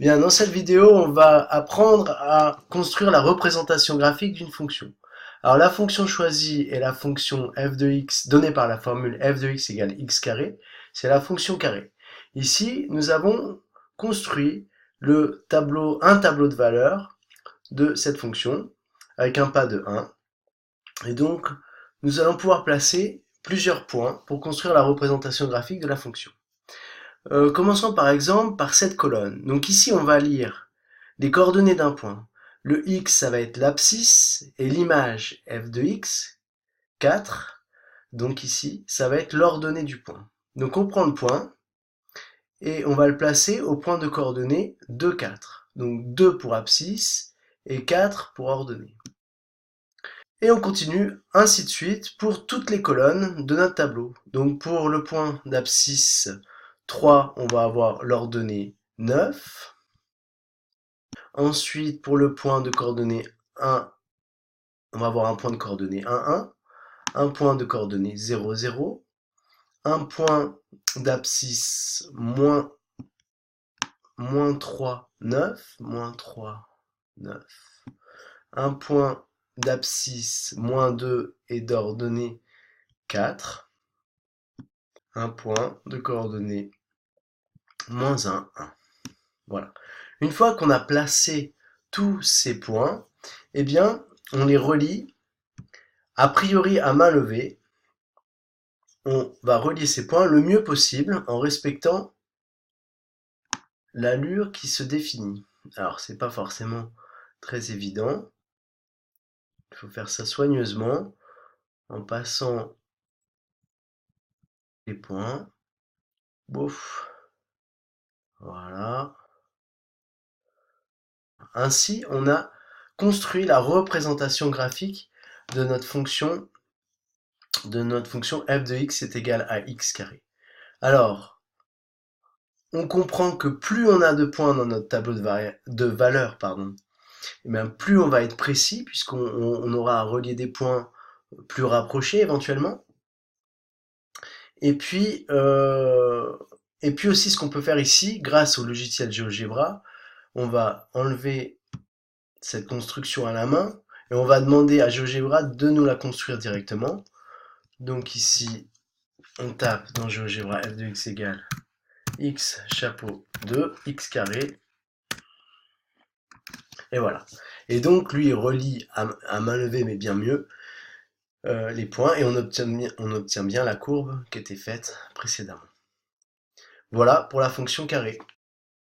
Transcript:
Bien, dans cette vidéo, on va apprendre à construire la représentation graphique d'une fonction. Alors la fonction choisie est la fonction f de x donnée par la formule f de x égale x carré, c'est la fonction carré. Ici, nous avons construit un tableau de valeurs de cette fonction avec un pas de 1. Et donc, nous allons pouvoir placer plusieurs points pour construire la représentation graphique de la fonction. Commençons par exemple par cette colonne. Donc ici, on va lire les coordonnées d'un point. Le x, ça va être l'abscisse, et l'image f de x, 4. Donc ici, ça va être l'ordonnée du point. Donc on prend le point, et on va le placer au point de coordonnées 2, 4. Donc 2 pour abscisse, et 4 pour ordonnée. Et on continue ainsi de suite pour toutes les colonnes de notre tableau. Donc pour le point d'abscisse 3, on va avoir l'ordonnée 9. Ensuite, pour le point de coordonnée 1, on va avoir un point de coordonnée 1, 1, un point de coordonnée 0, 0, un point d'abscisse moins 3, 9, moins 3, 9, un point d'abscisse moins 2 et d'ordonnée 4, un point de coordonnée moins 1, 1. Voilà. Une fois qu'on a placé tous ces points, eh bien, on les relie a priori à main levée. On va relier ces points le mieux possible en respectant l'allure qui se définit. Alors, c'est pas forcément très évident. Il faut faire ça soigneusement en passant les points. Bouf. Voilà. Ainsi, on a construit la représentation graphique de notre fonction f de x est égal à x carré. Alors, on comprend que plus on a de points dans notre tableau de valeurs, et bien plus on va être précis, puisqu'on aura à relier des points plus rapprochés éventuellement. Et puis aussi, ce qu'on peut faire ici, grâce au logiciel GeoGebra, on va enlever cette construction à la main, et on va demander à GeoGebra de nous la construire directement. Donc ici, on tape dans GeoGebra f de x égale x chapeau de x carré, et voilà. Et donc lui il relie à main levée, mais bien mieux, les points, et on obtient bien la courbe qui était faite précédemment. Voilà pour la fonction carré.